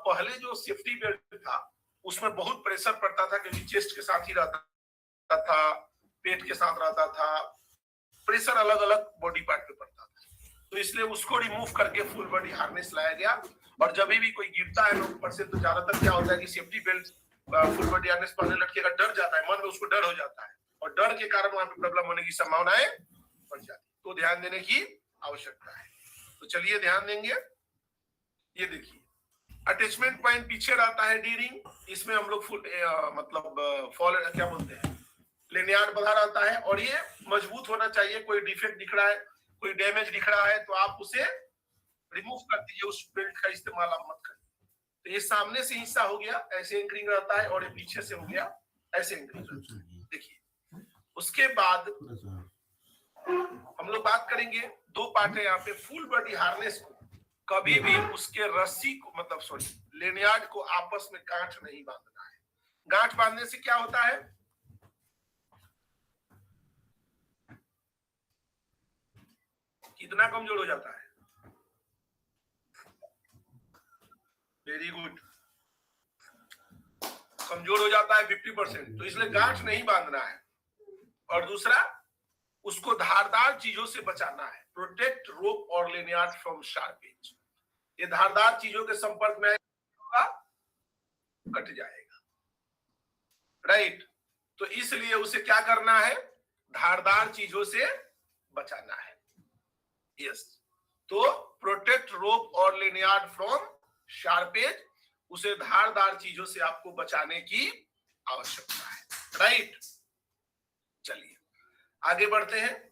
पहले जो safety belt था उसमें बहुत प्रेशर पड़ता था, क्योंकि चेस्ट के साथ ही रहता था, पेट के साथ रहता था, प्रेशर अलग अलग बॉडी पार्ट पे पड़ता था। तो इसलिए उसको रिमूव करके फुल बॉडी हार्नेस लाया गया। और जब भी कोई गिरता है ऊपर से तो ज्यादातर क्या होता है कि safety belt full body harness पहनने लड़के का डर जाता है, मन में उसको डर हो जाता है, और डर के कारण वहां पे प्रॉब्लम होने की संभावनाएं बढ़ जाती। तो ध्यान देने की आवश्यकता है। तो चलिए ध्यान देंगे। ये देखिए अटैचमेंट पॉइंट पीछे रहता है डी रिंग, इसमें हम लोग फुल मतलब फॉल क्या बोलते हैं, लेनियार्ड बंधा रहता है, और ये मजबूत होना चाहिए। कोई डिफेक्ट दिख रहा है, कोई डैमेज दिख रहा है तो आप उसे रिमूव कर दीजिए, उस बेल्ट का इस्तेमाल आप मत करिए। तो ये सामने से हिस्सा हो गया ऐसे एंकरिंग रहता है, और ये पीछे से हो गया ऐसे एंकरिंग रहता है। देखिए उसके बाद हम लोग बात करेंगे, दो पार्ट है यहाँ पे। फुल बॉडी हार्नेस को कभी भी उसके रस्सी को मतलब सॉरी लेनियार्ड को आपस में गांठ नहीं बांधना है। गांठ बांधने से क्या होता है, कितना कमजोर हो जाता है। वेरी गुड, कमजोर हो जाता है 50%। तो इसलिए गांठ नहीं बांधना है। और दूसरा, उसको धारदार चीजों से बचाना है। प्रोटेक्ट रोप और लेनियार्ड फ्रॉम शार्प एज। ये धारदार चीजों के संपर्क में होगा कट जाएगा, राइट। तो इसलिए उसे क्या करना है, धारदार चीजों से बचाना है। यस, तो प्रोटेक्ट रोप और लेनियार्ड फ्रॉम शार्प एज, उसे धारदार चीजों से आपको बचाने की आवश्यकता है, राइट। चलिए आगे बढ़ते हैं।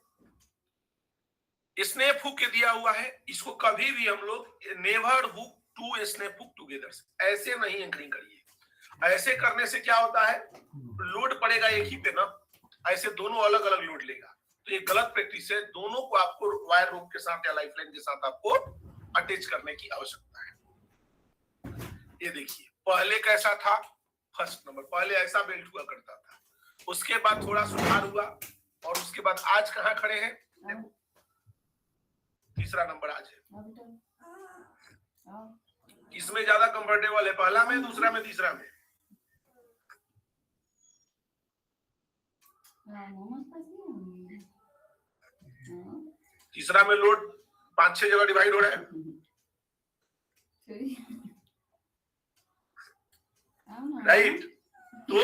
स्नेप हुक दिया हुआ है, इसको कभी भी हम लोग never hook to snap hook together, ऐसे नहीं एंकरिंग करिए। ऐसे करने से क्या होता है, लोड पड़ेगा एक ही पे ना, ऐसे दोनों अलग अलग लोड लेगा, तो ये गलत प्रैक्टिस है। दोनों को आपको वायर रोप के साथ या लाइफलाइन के साथ आपको अटैच करने की आवश्यकता है। ये देखिए पहले कैसा था, फर्स्ट नंबर पहले ऐसा बेल्ट हुआ करता था, उसके बाद थोड़ा सुधार हुआ, और उसके बाद आज कहां खड़े हैं, देखो तीसरा नंबर आज है। किसमें ज्यादा कंफर्टेबल है, पहला में, दूसरा में, तीसरा में? तीसरा में लोड 5-6 जगह डिवाइड हो रहा है, राइट। तो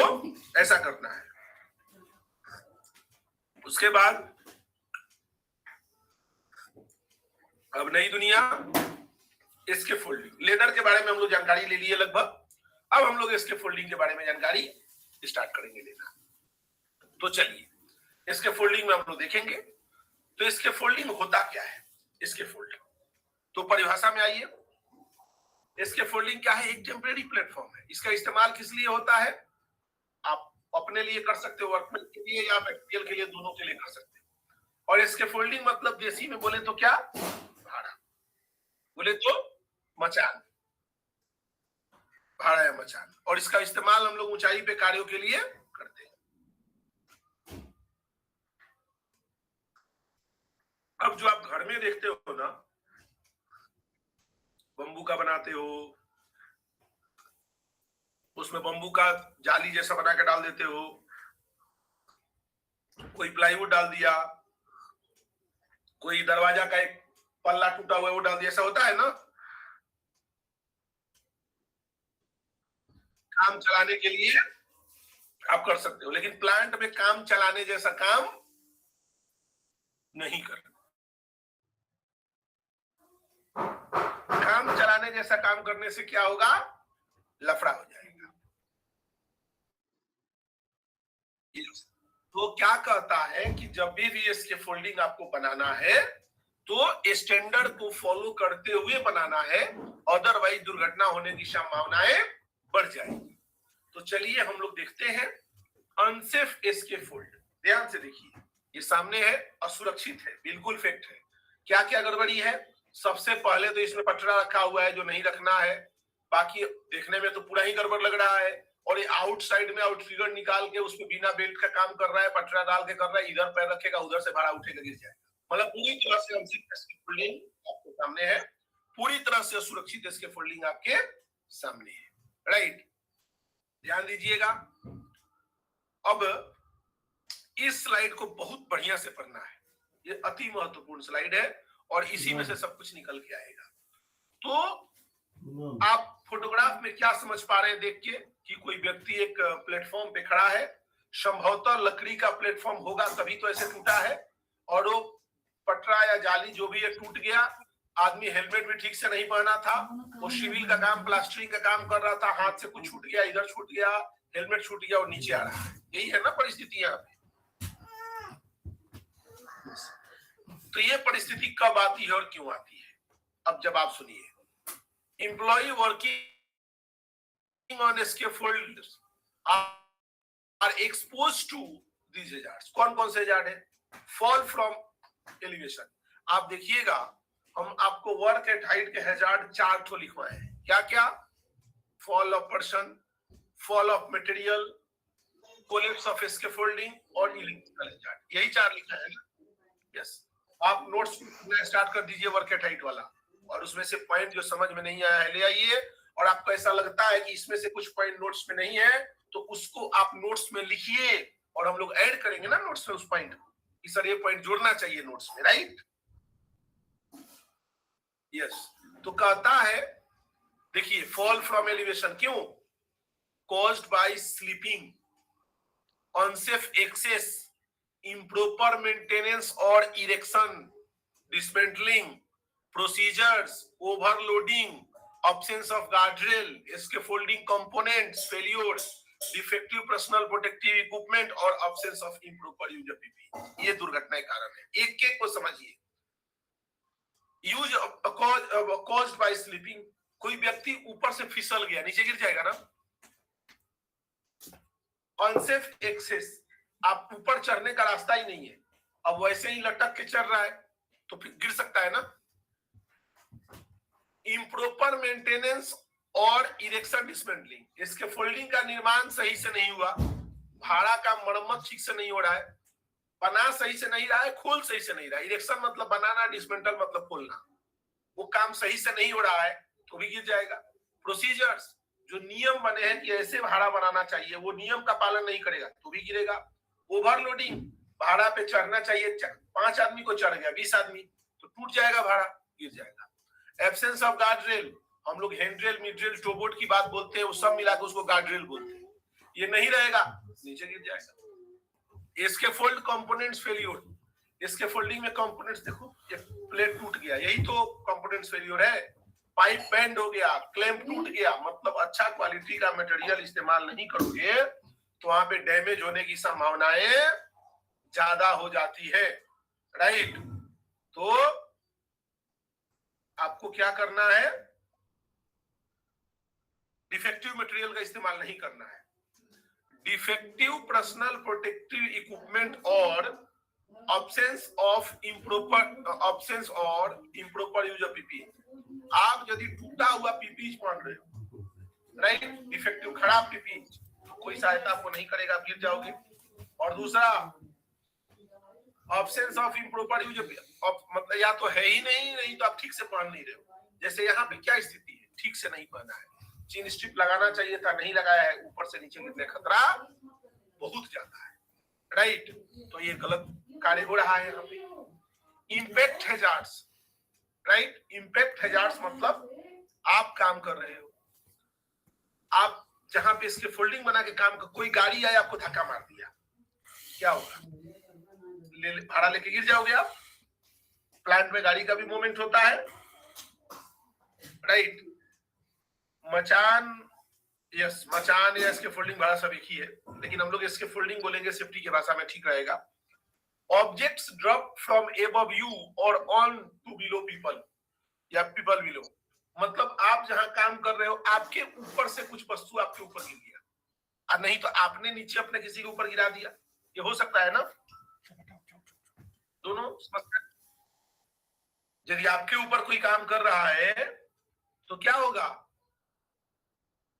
ऐसा करना है। उसके बाद अब नई दुनिया, इसके फोल्डिंग। लेदर के बारे में हम लोग जानकारी ले लिए लगभग, अब हम लोग इसके फोल्डिंग के बारे में जानकारी स्टार्ट करेंगे लेना। तो चलिए इसके फोल्डिंग में हम लोग देखेंगे। तो इसके फोल्डिंग होता क्या है, इसके फोल्डिंग तो परिभाषा में आइए। इसके फोल्डिंग क्या है, एक टेम्परेरी प्लेटफॉर्म है। इसका इस्तेमाल किस लिए होता है, आप अपने लिए कर सकते हो, वर्कमैन के लिए या मैटेरियल के लिए, दोनों के लिए कर सकते हो। और इसके फोल्डिंग मतलब देसी में बोले तो क्या, भाड़ा, बोले तो मचान, भाड़ा या मचान। और इसका इस्तेमाल हम लोग ऊंचाई पे कार्यों के लिए करते हैं। अब जो आप घर में देखते हो ना, बम्बू का बनाते हो, उसमें बम्बू का जाली जैसा बना के डाल देते हो, कोई प्लाईवुड डाल दिया, कोई दरवाजा का एक पल्ला टूटा हुआ है वो डाल दिया, ऐसा होता है ना। काम चलाने के लिए आप कर सकते हो, लेकिन प्लांट में काम चलाने जैसा काम नहीं करना। काम चलाने जैसा काम करने से क्या होगा, लफड़ा हो जाएगा। तो क्या कहता है कि जब भी इसके फोल्डिंग आपको बनाना है तो स्टैंडर्ड को फॉलो करते हुए बनाना है, अदरवाइज दुर्घटना होने की संभावनाएं बढ़ जाएगी। तो चलिए हम लोग देखते हैं अनसेफ इसके फोल्ड। ध्यान से देखिए, ये सामने है, असुरक्षित है, बिल्कुल फैक्ट है। क्या क्या गड़बड़ी है, सबसे पहले तो इसमें पटरा रखा हुआ है जो नहीं रखना है, बाकी देखने में तो पूरा ही गड़बड़ लग रहा है। और ये आउटसाइड में आउटरिगर निकाल के उसमें बिना बेल्ट का काम कर रहा है, पटरा डाल के कर रहा है, इधर पैर रखेगा उधर से भाड़ा उठेगा गिर जाएगा। मतलब पूरी तरह से अनसेफ इसकी फोल्डिंग आपके सामने है, पूरी तरह से असुरक्षित इसके फोल्डिंग आपके सामने है, राइट। ध्यान दीजिएगा। अब इस स्लाइड को बहुत बढ़िया से पढ़ना है, ये अति महत्वपूर्ण स्लाइड है और इसी में से सब कुछ निकल के आएगा। तो आप फोटोग्राफ में क्या समझ पा रहे हैं देख के कि कोई व्यक्ति एक प्लेटफॉर्म पे खड़ा है, संभवतः लकड़ी का प्लेटफॉर्म होगा तभी तो ऐसे टूटा है, और वो पटरा या जाली जो भी है टूट गया। आदमी हेलमेट भी ठीक से नहीं पहना था, वो सिविल का काम, प्लास्टरिंग का काम कर रहा था, हाथ से कुछ छूट गया, इधर छूट गया, हेलमेट छूट गया और नीचे आ रहा है। यही है ना परिस्थिति यहाँ पे। तो ये परिस्थिति कब आती है और क्यों आती है? अब जब आप सुनिए, employ working on scaffold are exposed to these hazards. कौन कौन से हैजार्ड है? Fall from elevation. आप देखिएगा, हम आपको वर्क एट हाइट के हैजार्ड 4 ठो लिखवाए हैं। क्या क्या? Fall of person, fall of material, collapse of scaffolding और इलेक्ट्रिकल हैजार्ड। यही 4 लिखा है ना? यस। आप नोट्स स्टार्ट कर दीजिए वर्क एट हाइट वाला, और उसमें से पॉइंट जो समझ में नहीं आया है ले आइए, और आपको ऐसा लगता है कि इसमें से कुछ पॉइंट नोट्स में नहीं है तो उसको आप नोट्स में लिखिए, और हम लोग ऐड करेंगे ना नोट्स में उस पॉइंट को कि सर ये पॉइंट जोड़ना चाहिए नोट्स में, राइट? यस। तो कहता है, देखिए, फॉल फ्रॉम एलिवेशन क्यों? Caused by slipping, unsafe access, improper maintenance or erection, dismantling, procedures, overloading, absence of guardrail, scaffolding components, failures, defective personal protective equipment और absence of improper use of PPE। ये दुर्घटना के कारण है। एक एक को समझिए। यूज caused by sleeping, कोई व्यक्ति ऊपर से फिसल गया, नीचे गिर जाएगा ना। अनसेफ एक्सेस, आप ऊपर चढ़ने का रास्ता ही नहीं है, अब वैसे ही लटक के चढ़ रहा है तो फिर गिर सकता है ना। इम्प्रॉपर मेंटेनेंस और इरेक्शन डिसमेंटलिंग, इसके फोल्डिंग का निर्माण सही से नहीं हुआ, भाड़ा का मरम्मत ठीक से नहीं हो रहा है, बना सही से नहीं रहा है, खोल सही से नहीं रहा है। इरेक्शन मतलब बनाना, डिसमेंटल मतलब खोलना, वो काम सही से नहीं हो रहा है तो भी गिर जाएगा। प्रोसीजर्स, जो नियम बने हैं कि ऐसे भाड़ा बनाना चाहिए, वो नियम का पालन नहीं करेगा तो भी गिरेगा। ओवरलोडिंग, भाड़ा पे चढ़ना चाहिए, 5 आदमी को चढ़ गया 20 आदमी तो टूट जाएगा भाड़ा, गिर जाएगा। एब्सेंस ऑफ गार्ड रेल, हम लोग हैंड रेल, मिड रेल, टोबोट की बात बोलते हैं, वो सब मिला के उसको गार्ड रेल बोलते हैं, ये नहीं रहेगा, नीचे गिर जाएगा। स्कैफोल्ड कंपोनेंट्स फेल्योर, स्कैफोल्डिंग में कंपोनेंट्स देखो, ये प्लेट टूट गया, यही तो कंपोनेंट्स फेल्योर है। पाइप बेंड हो गया, क्लैंप टूट गया, मतलब अच्छा क्वालिटी का मटेरियल इस्तेमाल नहीं करोगे तो वहां पे डैमेज होने की संभावनाएं ज्यादा हो जाती है, राइट? तो आपको क्या करना है? डिफेक्टिव मटेरियल का इस्तेमाल नहीं करना है। डिफेक्टिव पर्सनल प्रोटेक्टिव इक्विपमेंट और absence और improper यूज ऑफ पीपी। आप यदि टूटा हुआ पीपी पहन रहे हो, राइट, डिफेक्टिव खराब पीपी, तो कोई सहायता आपको नहीं करेगा, गिर जाओगे। और दूसरा, absence of improper use of, मतलब या तो है ही नहीं तो आप ठीक से पहन नहीं रहे हो। जैसे यहाँ पे क्या स्थिति है, ठीक से नहीं पहना है, चेन स्ट्रिप लगाना चाहिए था, नहीं लगाया है, ऊपर से नीचे गिरने का खतरा बहुत ज्यादा है, राइट? तो ये गलत कार्य हो रहा है यहाँ पे। Impact hazards, right? Impact hazards मतलब आप काम कर रहे हो, आप जहां पे इसके फोल्डिंग बना के काम कर, कोई गाड़ी आया आपको धक्का मार दिया, क्या होगा? भाड़ा लेके गिर जाओगे आप। प्लांट में गाड़ी का भी मूवमेंट होता है, राइट? मचान, यस, मचान या इसके फोल्डिंग भाड़ा सब एक ही है, लेकिन हम लोग इसके फोल्डिंग बोलेंगे, सेफ्टी की भाषा में ठीक रहेगा। Objects drop from above you और ऑन टू बिलो पीपल या पीपल बिलो, मतलब आप जहां काम कर रहे हो आपके ऊपर से कुछ वस्तु आपके ऊपर गिर गया, और नहीं तो आपने नीचे अपने किसी के ऊपर गिरा दिया, ये हो सकता है ना? दोनों समझते हैं। यदि आपके ऊपर कोई काम कर रहा है तो क्या होगा?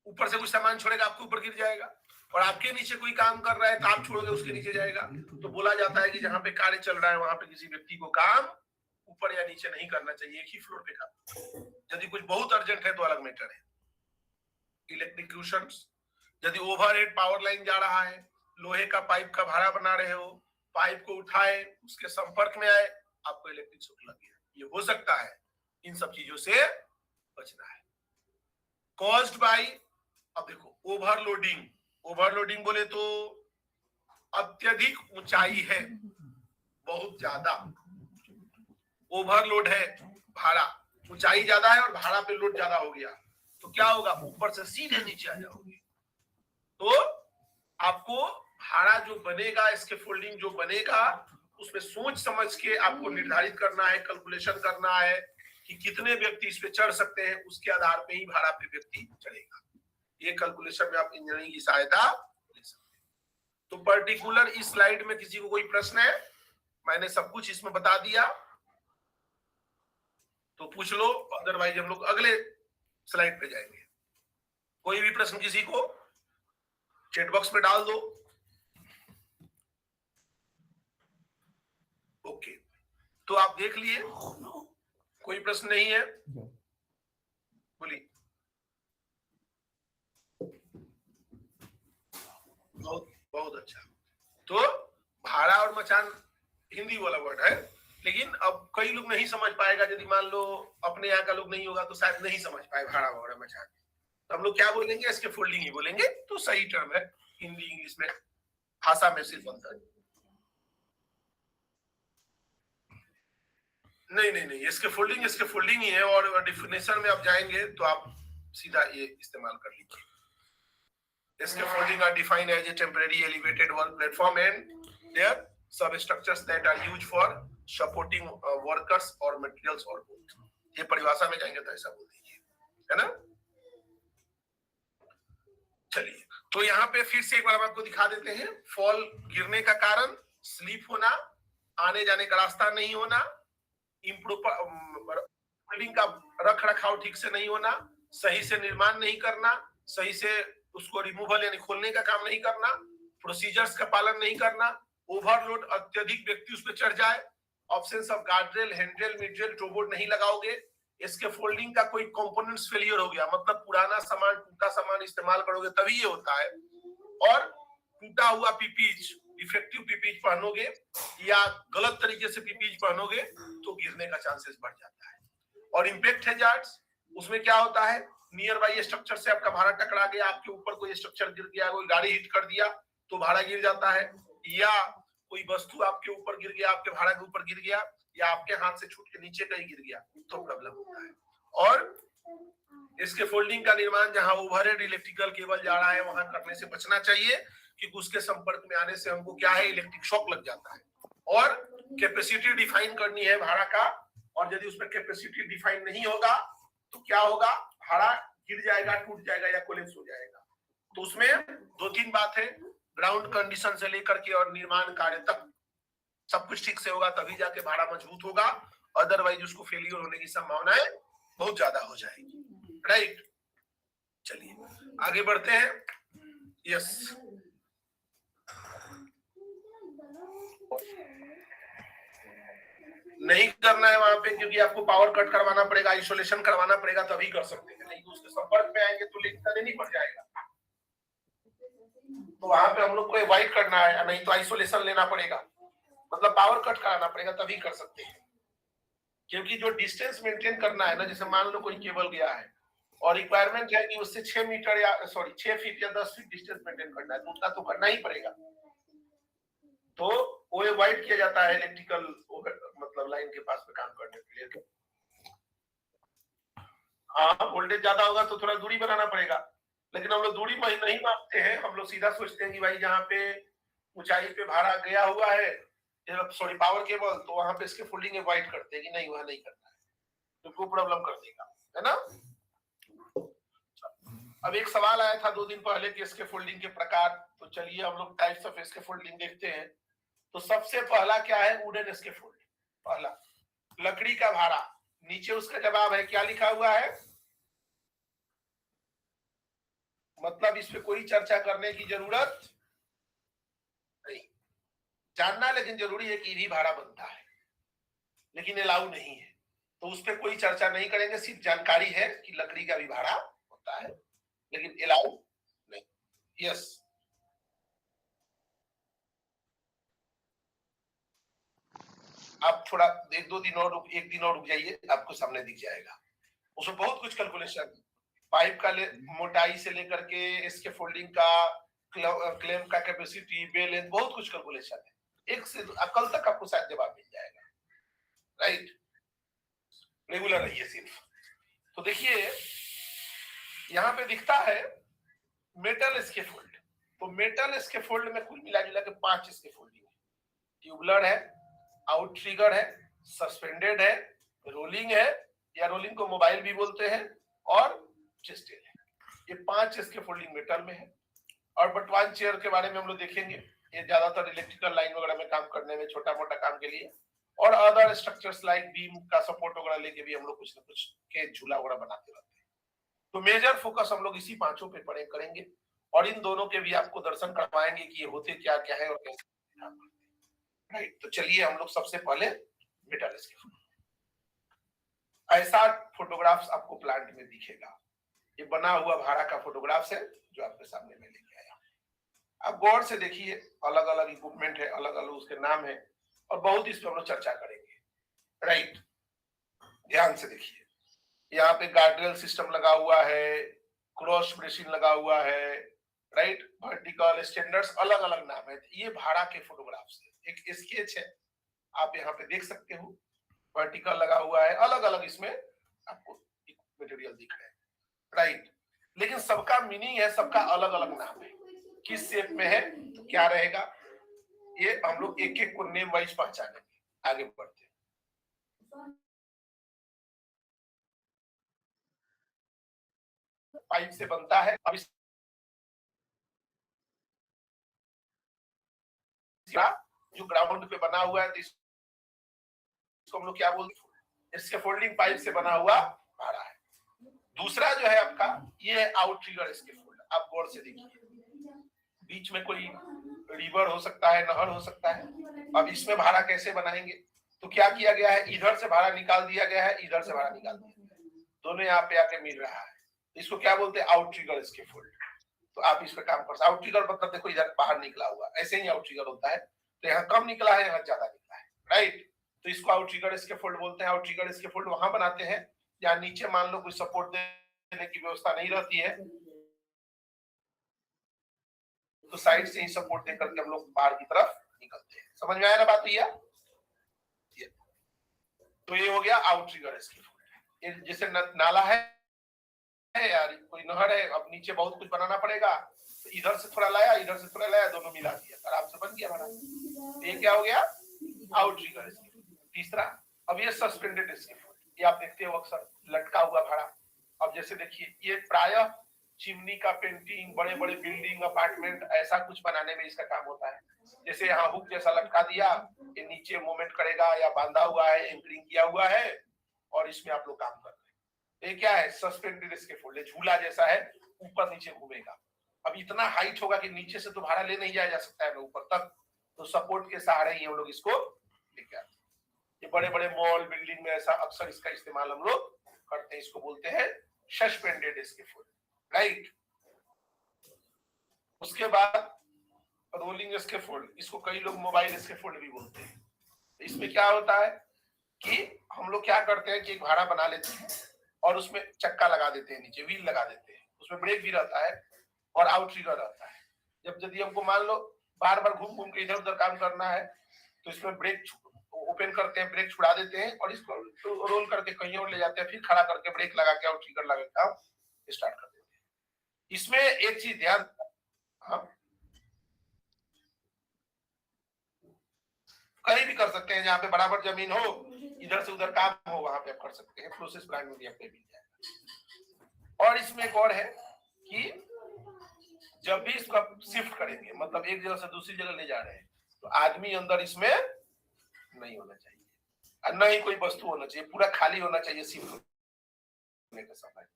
ऊपर से कुछ सामान छोड़ेगा, आपके ऊपर गिर जाएगा, और आपके नीचे कोई काम कर रहा है तो आप छोड़ोगे, उसके नीचे जाएगा। तो बोला जाता है कि जहां पे कार्य चल रहा है वहां पे किसी व्यक्ति को काम ऊपर या नीचे नहीं करना चाहिए, एक ही फ्लोर पे काम। यदि कुछ बहुत अर्जेंट है तो अलग मैटर है। इलेक्ट्रिक्यूशन, यदि ओवरहेड पावर लाइन जा रहा है, लोहे का पाइप का भाड़ा बना रहे हो, पाइप को उठाए, उसके संपर्क में आए, आपको इलेक्ट्रिक शॉक लग गया, ये हो सकता है। इन सब चीजों से बचना है। कॉज्ड बाय, अब देखो ओवरलोडिंग, ओवरलोडिंग बोले तो अत्यधिक ऊंचाई है, बहुत ज्यादा ओवरलोड है, भाड़ा ऊंचाई ज्यादा है और भाड़ा पे लोड ज्यादा हो गया, तो क्या होगा, ऊपर से सीधे नीचे आ जाओगे। तो आपको भाड़ा जो बनेगा, इसके फोल्डिंग जो बनेगा, उसमें सोच समझ के आपको निर्धारित करना है, कैलकुलेशन करना है कि कितने व्यक्ति इस पे चढ़ सकते हैं, उसके आधार पे ही भाड़ा पे व्यक्ति चढ़ेगा। ये कैलकुलेशन में आप इंजीनियरिंग की सहायता ले सकते हैं। तो पर्टिकुलर इस स्लाइड में किसी को कोई प्रश्न है? मैंने सब कुछ इसमें बता दिया तो पूछ लो, अदरवाइज हम लोग अगले स्लाइड पे जाएंगे। कोई भी प्रश्न किसी को चैट बॉक्स में डाल दो। ओके, तो आप देख लिए, कोई प्रश्न नहीं है? बोलिए। बहुत बहुत अच्छा। तो भाड़ा और मचान हिंदी वाला वर्ड है, लेकिन अब कई लोग नहीं समझ पाएगा। यदि मान लो अपने यहाँ का लोग नहीं होगा तो शायद नहीं समझ पाए भाड़ा और मचान, तो हम लोग क्या बोलेंगे, इसके फोल्डिंग ही बोलेंगे, तो सही टर्म है हिंदी इंग्लिश में, भाषा में सिर्फ अंतर है। नहीं नहीं नहीं, इसके फोल्डिंग ही है, और डिफिनेशन में आप जाएंगे तो आप सीधा ये इस्तेमाल कर लीजिए। इसके folding are defined as a temporary elevated work platform and there substructures that are used for supporting workers और मटेरियल्स और बोथ। ये परिभाषा में जाएंगे तो ऐसा बोल दीजिए, है ना। चलिए, तो यहाँ पे फिर से एक बार हम आपको दिखा देते हैं। फॉल, गिरने का कारण स्लिप होना, आने जाने का रास्ता नहीं होना, बिल्डिंग का रख रखाव ठीक से नहीं होना, सही से निर्माण नहीं करना, सही से उसको रिमूवल यानी खोलने का काम नहीं करना, प्रोसीजर्स का पालन नहीं करना, ओवरलोड, अत्यधिक व्यक्ति उस पर चढ़ जाए, options of guardrail, handrail, midrail, toeboard नहीं लगाओगे, इसके फोल्डिंग का कोई कंपोनेंट्स फेलियर हो गया, मतलब पुराना सामान, टूटा सामान इस्तेमाल करोगे तभी ये होता है, और टूटा हुआ पीपीज, डिफेक्टिव पीपीज पहनोगे या गलत तरीके से पीपीज पहनोगे तो गिरने का चांसेस बढ़ जाता है। और इंपैक्ट हैजार्ड्स, उसमें क्या होता है, नियर बाई स्ट्रक्चर से आपका भाड़ा टकरा गया, आपके ऊपर कोई स्ट्रक्चर गिर गया, कोई गाड़ी हिट कर दिया तो भाड़ा गिर जाता है, या कोई वस्तु आपके ऊपर गिर गया, आपके भाड़ा के ऊपर गिर गया, या आपके हाथ से छूट के नीचे कहीं गिर गया तो प्रॉब्लम होता है। और इसके फोल्डिंग का निर्माण जहां ओवरहेड इलेक्ट्रिकल केबल जा रहा है वहां करने से बचना चाहिए, क्योंकि उसके संपर्क में आने से हमको क्या है, इलेक्ट्रिक शॉक लग जाता है। और कैपेसिटी डिफाइन करनी है भाड़ा का, और यदि उसमें कैपेसिटी डिफाइन नहीं होगा तो क्या होगा, भाड़ा गिर जाएगा, टूट जाएगा या कोलैप्स हो जाएगा। तो उसमें 2-3 बात है, ग्राउंड कंडीशन से लेकर के और निर्माण कार्य तक सब कुछ ठीक से होगा तभी जाके भाड़ा मजबूत होगा, अदरवाइज उसको फेलियर होने की संभावनाएं बहुत ज्यादा हो जाएगी। राइट, चलिए आगे बढ़ते हैं। यस, नहीं करना है वहां पे, क्योंकि आपको पावर कट करवाना पड़ेगा, आइसोलेशन करवाना पड़ेगा, तभी कर सकते हैं, नहीं तो उसके संपर्क में आएंगे तो लेकर नहीं पड़ जाएगा। तो वहां पे हम लोग को अवॉइड करना है, नहीं तो आइसोलेशन लेना पड़ेगा, मतलब पावर कट कराना पड़ेगा तभी कर सकते हैं। क्योंकि जो डिस्टेंस मेंटेन करना है ना, जैसे मान लो कोई केबल गया है और रिक्वायरमेंट है कि उससे 6 मीटर या 6 फीट या 10 फीट डिस्टेंस मेंटेन करना है, तो उतना तो करना ही पड़ेगा। तो वो अवॉइड किया जाता है इलेक्ट्रिकल मतलब लाइन के पास में काम करने के लिए। हाँ, वोल्टेज ज्यादा होगा तो थोड़ा दूरी बनाना पड़ेगा, लेकिन हम लोग दूरी नहीं मापते हैं, हम लोग सीधा सोचते हैं कि भाई जहाँ पे ऊंचाई पे भाड़ा गया हुआ है, सॉरी पावर केबल, तो वहां पे इसके फोल्डिंग अवॉइड करते हैं कि नहीं वहां नहीं करना है, तो वो प्रॉब्लम कर देगा, है ना। अब एक सवाल आया था 2 दिन पहले कि इसके फोल्डिंग के प्रकार, तो चलिए हम लोग टाइप्स ऑफ इसके फोल्डिंग देखते हैं। तो सबसे पहला क्या है, वुडन इसके फोल्डिंग, पहला लकड़ी का भाड़ा, नीचे उसका जवाब है, क्या लिखा हुआ है, मतलब इस पे कोई चर्चा करने की जरूरत नहीं, जानना लेकिन जरूरी है कि भी भाड़ा बनता है, लेकिन अलाउ नहीं है, तो उस पर कोई चर्चा नहीं करेंगे, सिर्फ जानकारी है कि लकड़ी का भी भाड़ा होता है। लेकिन अलाउ नहीं। यस, आप थोड़ा एक दिन और रुक जाइए, आपको सामने दिख जाएगा। उसमें बहुत कुछ कैलकुलेशन, पाइप का मोटाई से लेकर के इसके फोल्डिंग का, क्लेम का कैपेसिटी, बे लेंथ, बहुत कुछ कैलकुलेशन है। एक से कल तक आपको शायद जवाब मिल जाएगा। राइट, रेगुलर रहिए सिर्फ। तो देखिए यहाँ पे दिखता है मेटल स्कैफोल्ड। तो मेटल स्कैफोल्ड में कुल मिला जुला के 5 स्कैफोल्डिंग है। ट्यूबुलर है, आउट ट्रिगर है, सस्पेंडेड है, रोलिंग है, या रोलिंग को मोबाइल भी बोलते हैं, और चेस्टेड है। ये 5 स्कैफोल्डिंग मेटल में है। और बटवान चेयर के बारे में हम लोग देखेंगे, ये ज्यादातर इलेक्ट्रिकल लाइन वगैरह में काम करने में, छोटा मोटा काम के लिए, और अदर स्ट्रक्चर्स लाइक बीम का सपोर्ट वगैरह लेके भी हम लोग कुछ ना कुछ के झूला वगैरह बनाते रहते हैं। तो मेजर फोकस हम लोग इसी 5 पे पढ़े करेंगे, और इन दोनों के भी आपको दर्शन करवाएंगे कि ये होते क्या क्या है और कैसे काम करते हैं। राइट, तो चलिए हम लोग सबसे पहले मेटल स्कैफोल्ड। ऐसा फोटोग्राफ्स आपको प्लांट में दिखेगा। ये बना हुआ भाड़ा का फोटोग्राफ्स है जो आपके सामने में लेके आया। आप गौर से देखिए, अलग अलग इक्विपमेंट है, अलग अलग उसके नाम है, और बहुत इस पर हम लोग चर्चा करेंगे। राइट, ध्यान से देखिए, यहाँ पे गार्ड्रेल सिस्टम लगा हुआ है, क्रॉस ब्रेसिंग लगा हुआ है, राइट, वर्टिकल स्टैंडर्ड्स, अलग अलग नाम है। ये भाड़ा के फोटोग्राफ्स है। एक स्केच है, आप यहाँ पे देख सकते हो, वर्टिकल लगा हुआ है, अलग अलग इसमें आपको मटेरियल दिख रहे हैं। राइट, लेकिन सबका मीनिंग है, सबका अलग अलग नाम है, किस शेप में है, क्या रहेगा, ये हम लोग एक एक को नेम वाइज पहचानेंगे। आगे बढ़ते हैं। पाइप से बनता है। अब जो ग्राउंड पे बना हुआ है, तो इसको हम लोग क्या बोलते हैं, इसके फोल्डिंग पाइप से बना हुआ भाड़ा है। दूसरा जो है आपका, ये है आउट ट्रिगर स्कैफोल्ड। आप गौर से देखिए, बीच में कोई रिवर हो सकता है, नहर हो सकता है। अब इसमें भाड़ा कैसे बनाएंगे, तो क्या किया गया है, इधर से भाड़ा निकाल दिया गया है, इधर से भाड़ा निकाल दिया गया है, दोनों यहाँ पे आके मिल रहा है। इसको क्या बोलते हैं, आउट ट्रिगर स्कैफोल्ड। तो आप इस पर काम कर सकते। आउट ट्रिगर मतलब देखो इधर बाहर निकला हुआ, ऐसे ही आउट ट्रिगर होता है। तो यहाँ कम निकला है, यहाँ ज्यादा निकला है। राइट, तो इसको आउट ट्रिगर स्कैफोल्ड बोलते हैं। आउट ट्रिगर स्कैफोल्ड वहां बनाते हैं जहाँ नीचे मान लो कोई सपोर्ट देने की व्यवस्था नहीं रहती है, तो साइड से ही सपोर्ट देकर के हम लोग बाहर की तरफ निकलते हैं। समझ में आया ना बात भैया? तो ये हो गया आउट ट्रिगर स्कैफोल्ड। जैसे नाला है यार, कोई नहर है, अब नीचे बहुत कुछ बनाना पड़ेगा, तो इधर से थोड़ा लाया, इधर से थोड़ा लाया, दोनों मिला दिया, आराम से बन गया हमारा। ये क्या हो गया, आउट ट्रिगर स्कैफोल्ड। तीसरा, अब ये सस्पेंडेड स्कैफोल्ड, ये आप देखते हो अक्सर लटका हुआ भाड़ा। अब जैसे देखिए, ये प्रायः चिमनी का पेंटिंग, बड़े बड़े बिल्डिंग, अपार्टमेंट, ऐसा कुछ बनाने में इसका काम होता है। जैसे यहाँ हुक जैसा लटका दिया, ये नीचे मूवमेंट करेगा, या बांधा हुआ है, एंकरिंग किया हुआ है, और इसमें आप लोग काम कर रहे हैं। ये क्या है, सस्पेंडेड स्कैफोल्ड, झूला जैसा है, ऊपर नीचे घूमेगा। अब इतना हाइट होगा कि नीचे से तो भाड़ा ले नहीं जाया जा सकता है ऊपर तक, तो सपोर्ट के सहारे ही हम लोग इसको लेके आते हैं। ये बड़े बड़े मॉल, बिल्डिंग में ऐसा अक्सर इसका इस्तेमाल हम लोग करते हैं। इसको बोलते हैं सस्पेंडेड स्कैफोल्ड। राइट, उसके बाद रोलिंग स्कैफोल्ड, इसको कई लोग मोबाइल स्कैफोल्ड भी बोलते हैं। इसमें क्या होता है कि हम लोग क्या करते हैं कि एक भाड़ा बना लेते हैं, और उसमें चक्का लगा देते हैं, नीचे व्हील लगा देते हैं, उसमें ब्रेक भी रहता है और आउट ट्रिगर रहता है। जब यदि हमको मान लो बार बार घूम घूम के इधर उधर काम करना है, तो इसमें ब्रेक ओपन करते हैं, ब्रेक छुड़ा देते हैं, और इसको रोल करके कहीं और ले जाते हैं, फिर खड़ा करके ब्रेक लगा के आउट ट्रिगर लगा के काम स्टार्ट कर देते हैं। इसमें एक चीज ध्यान, हाँ, कहीं भी कर सकते हैं, जहाँ पे बराबर जमीन हो, इधर से उधर काम हो, वहां पे आप कर सकते हैं। प्रोसेस प्लान में भी आपको मिल जाएगा। और इसमें एक और है कि जब भी इसको आप शिफ्ट करेंगे, मतलब एक जगह से दूसरी जगह ले जा रहे हैं, तो आदमी अंदर इसमें नहीं होना चाहिए, और न ही कोई वस्तु होना चाहिए, पूरा खाली होना चाहिए शिफ्ट होने का समय।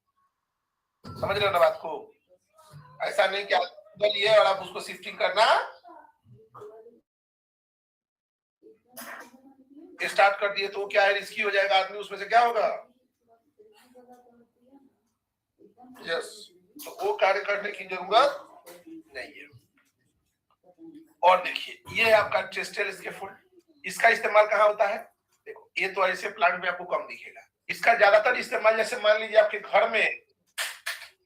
समझ रहे हो ना बात को? ऐसा नहीं कि आप लिए और आप उसको शिफ्टिंग करना स्टार्ट कर दिए, तो क्या है, रिस्की हो जाएगा आदमी, उसमें से क्या होगा, यस, तो वो कार्य करने की जरूरत नहीं है। और देखिए ये है आपका टेस्टेल स्कैफोल्ड, इसका इस्तेमाल कहाँ होता है? देखो ये तो ऐसे प्लांट में आपको कम दिखेगा, इसका ज्यादातर इस्तेमाल जैसे मान लीजिए आपके घर में,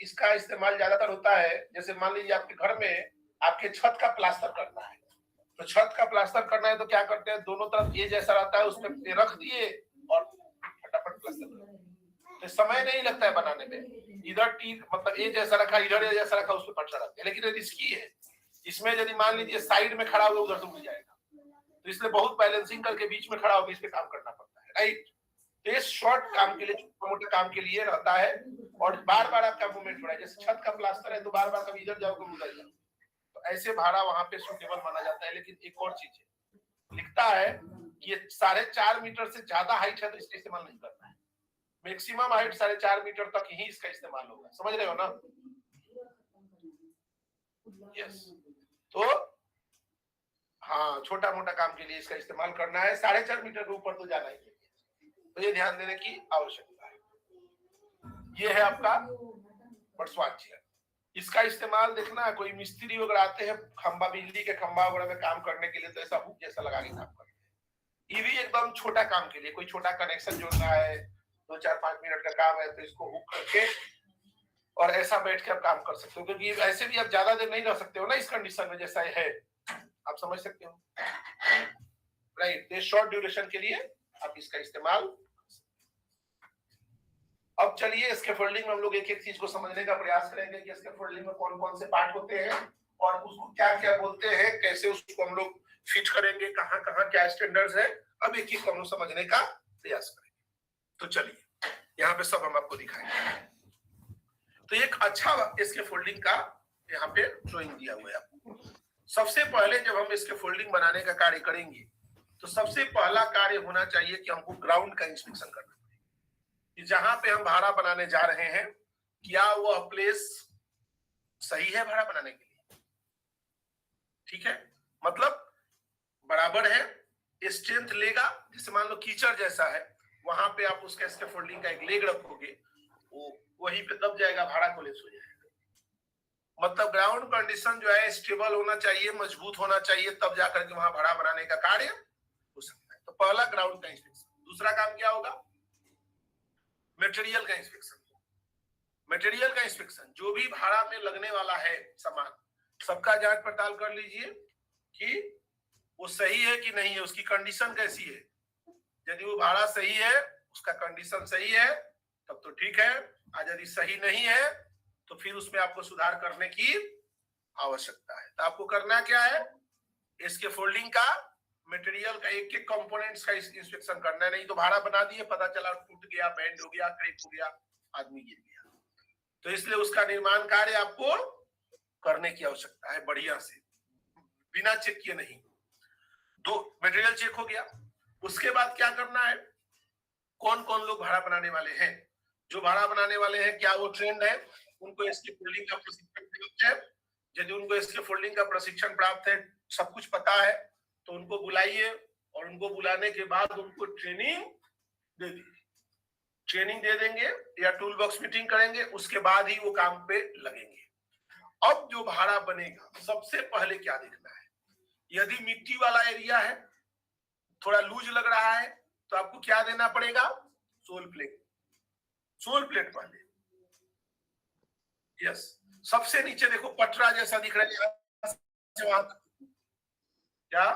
इसका इस्तेमाल ज्यादातर होता है जैसे मान लीजिए आपके घर में आपके छत का प्लास्टर करना है, तो छत का प्लास्टर करना है तो क्या करते हैं, दोनों तरफ ये जैसा रहता है उसमें रख दिए और फटाफट प्लास्टर कर दिए, तो समय नहीं लगता है बनाने में। इधर टी मतलब ये जैसा रखा, इधर ये जैसा रखा, उसमें पटरा रखते हैं, लेकिन रिस्की है। इसमें यदि मान लीजिए साइड में खड़ा हुआ उधर से उड़ जाएगा, तो इसलिए बहुत बैलेंसिंग करके बीच में खड़ा होकर इस पे काम करना पड़ता है, राइट। तो ये शॉर्ट काम के लिए, छोटा मोटा काम के लिए रहता है, और बार बार आपका मूवमेंट हो रहा है, जैसे छत का प्लास्टर है तो बार बार कभी इधर जाओ कभी उधर जाओ, तो ऐसे भाड़ा वहां पे सूटेबल माना जाता है। लेकिन एक और चीज है, लिखता है कि ये 4.5 मीटर से ज्यादा हाइट है तो इसका इस्तेमाल नहीं करना है, मैक्सिमम हाइट 4.5 मीटर तक ही इसका इस्तेमाल होगा, समझ रहे हो ना? यस, तो हाँ छोटा मोटा काम के लिए इसका इस्तेमाल करना है, 4.5 मीटर के ऊपर तो जाना ही है, तो ये ध्यान देने की आवश्यकता है। ये है आपका बर्सवान चेयर, इसका इस्तेमाल देखना, कोई मिस्त्री वगैरह आते हैं खंबा, बिजली के खंबा वगैरह में काम करने के लिए, तो ऐसा हुक जैसा लगा के काम करते हैं। ये भी एकदम छोटा काम के लिए, कोई छोटा कनेक्शन जोड़ना है, 2-4-5 मिनट का काम है, तो इसको हुक करके और ऐसा बैठ के आप काम कर सकते हो, क्योंकि ऐसे भी आप ज्यादा देर नहीं रह सकते हो ना इस कंडीशन में जैसा है, आप समझ सकते हो, राइट। ये शॉर्ट ड्यूरेशन के लिए आप इसका इस्तेमाल। अब चलिए स्कैफोल्डिंग में हम लोग एक एक चीज को समझने का प्रयास करेंगे कि स्कैफोल्डिंग में कौन कौन से पार्ट होते हैं और उसको क्या क्या बोलते हैं, कैसे उसको हम लोग फिट करेंगे, कहाँ कहाँ क्या स्टैंडर्ड्स है, अब एक एक हम लोग समझने का प्रयास करेंगे। तो चलिए यहाँ पे सब हम आपको दिखाएंगे। तो एक अच्छा स्कैफोल्डिंग का यहाँ पे ड्राइंग दिया हुआ है आपको। सबसे पहले जब हम स्कैफोल्डिंग बनाने का कार्य करेंगे तो सबसे पहला कार्य होना चाहिए कि हमको ग्राउंड का इंस्पेक्शन करना कि जहां पे हम भाड़ा बनाने जा रहे हैं क्या वह प्लेस सही है भाड़ा बनाने के लिए, ठीक है, मतलब बराबर है, स्ट्रेंथ लेगा। जैसे मान लो कीचड़ जैसा है, वहां पे आप उसका स्कैफोल्डिंग का एक लेग रखोगे, वो वहीं पे दब जाएगा, भाड़ा कोलेप्स हो जाएगा। मतलब ग्राउंड कंडीशन जो है स्टेबल होना चाहिए, मजबूत होना चाहिए, तब जाकर के वहां भाड़ा बनाने का कार्य हो सकता है। तो पहला ग्राउंड का इंस्पेक्शन। दूसरा काम क्या होगा? मटेरियल का इंस्पेक्शन। मटेरियल का इंस्पेक्शन, जो भी भाड़ा में लगने वाला है सामान, सबका जांच पड़ताल कर लीजिए कि वो सही है कि नहीं है, उसकी कंडीशन कैसी है। यदि वो भाड़ा सही है, उसका कंडीशन सही है, तब तो ठीक है, और यदि सही नहीं है तो फिर उसमें आपको सुधार करने की आवश्यकता है। तो आपको करना क्या है, इसके फोल्डिंग का, मटेरियल का एक एक कंपोनेंट्स का इंस्पेक्शन करना है। नहीं तो भाड़ा बना दिए, पता चला टूट गया, बेंड हो गया, क्रैक हो गया, आदमी गिर गया, तो इसलिए उसका निर्माण कार्य आपको करने की आवश्यकता है बढ़िया से, बिना चेक किए नहीं। दो मटेरियल चेक हो गया, उसके बाद क्या करना है, कौन कौन लोग भाड़ा बनाने वाले हैं। जो भाड़ा बनाने वाले हैं क्या वो ट्रेंड है, उनको इसके फोल्डिंग का प्रशिक्षण प्राप्त है। यदि उनको इसके फोल्डिंग का प्रशिक्षण प्राप्त है, सब कुछ पता है, तो उनको बुलाइए और उनको बुलाने के बाद उनको ट्रेनिंग दे दीजिए। ट्रेनिंग दे देंगे या टूल बॉक्स मीटिंग करेंगे, उसके बाद ही वो काम पे लगेंगे। अब जो भाड़ा बनेगा, सबसे पहले क्या देखना है, यदि मिट्टी वाला एरिया है, थोड़ा लूज लग रहा है, तो आपको क्या देना पड़ेगा, सोल प्लेट। सोल प्लेट पहले, यस। सबसे नीचे देखो पटरा जैसा दिख रहा है, वहां क्या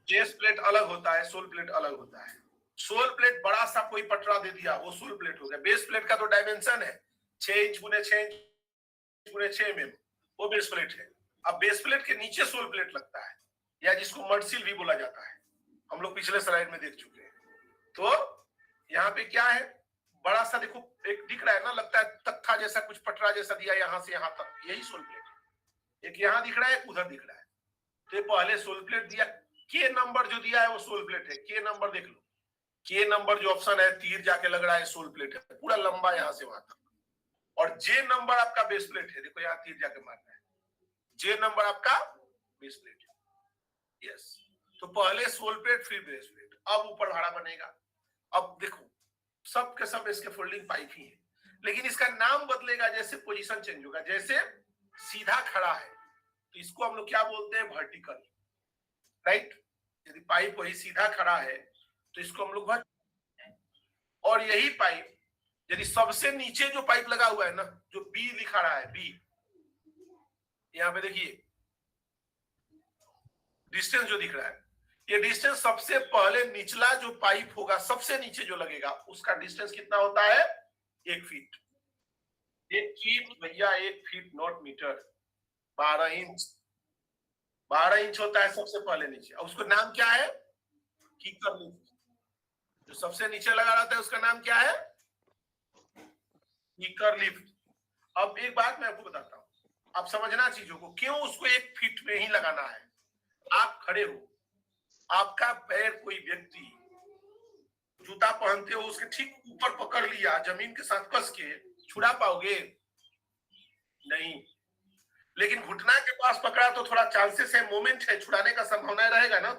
बेस प्लेट अलग होता है, सोल प्लेट अलग होता है। सोल प्लेट बड़ा सा कोई पटरा दे दिया, वो सोल प्लेट हो गया। बेस प्लेट का तो डायमेंशन है 6 इंच गुने 6 इंच गुने 6 mm, वो बेस प्लेट है। अब बेस प्लेट के नीचे सोल प्लेट लगता है, या जिसको मडसिल भी बोला जाता है, हम लोग पिछले स्लाइड में देख चुके हैं। तो यहाँ पे क्या है, बड़ा सा देखो एक दिख रहा है ना, लगता है तख्ता जैसा कुछ पटरा जैसा दिया, यहां से यहां तक, यही सोल प्लेट है। एक यहाँ दिख रहा है, उधर दिख रहा है, तो पहले सोल प्लेट दिया। के नंबर जो दिया है वो सोल प्लेट है, के नंबर देख लो, के नंबर जो ऑप्शन है, तीर जाके लग रहा है, सोल प्लेट है, पूरा लंबा यहां से वहां तक। और जे नंबर आपका बेस प्लेट है, देखो यहाँ तीर जाके मारना है, जे नंबर आपका बेस प्लेट है, यस। तो पहले सोल प्लेट फिर बेस प्लेट, अब ऊपर भाड़ा बनेगा। अब देखो सब के सब इसके फोल्डिंग पाइप ही है, लेकिन इसका नाम बदलेगा जैसे पोजीशन चेंज होगा। जैसे सीधा खड़ा है तो इसको हम लोग क्या बोलते हैं, वर्टिकल, राइट। यदि पाइप वही सीधा खड़ा है तो इसको हम लोग वर्टिकल। और यही पाइप यदि सबसे नीचे जो पाइप लगा हुआ है ना, जो बी लिखा रहा है, बी, यहां पे देखिए डिस्टेंस जो दिख रहा है, ये डिस्टेंस सबसे पहले निचला जो पाइप होगा, सबसे नीचे जो लगेगा, उसका डिस्टेंस कितना होता है, 1 फीट। 1 फीट भैया, 1 feet not metre, 12 inch. 12 inch होता है सबसे पहले नीचे, और उसको नाम क्या है, कीकर लिफ्ट। जो सबसे नीचे लगा रहता है उसका नाम क्या है, कीकर लिफ्ट। अब एक बात मैं आपको बताता हूं, आप समझना चीजों को, क्यों उसको 1 फीट में ही लगाना है। आप खड़े हो, आपका पैर कोई व्यक्ति जूता पहनते हो उसके ठीक ऊपर पकड़ लिया, जमीन के साथ कस के, छुड़ा पाओगे, नहीं। लेकिन घुटना के पास पकड़ा तो थोड़ा चांसेस है, मोमेंट है, छुड़ाने का संभावना रहेगा ना।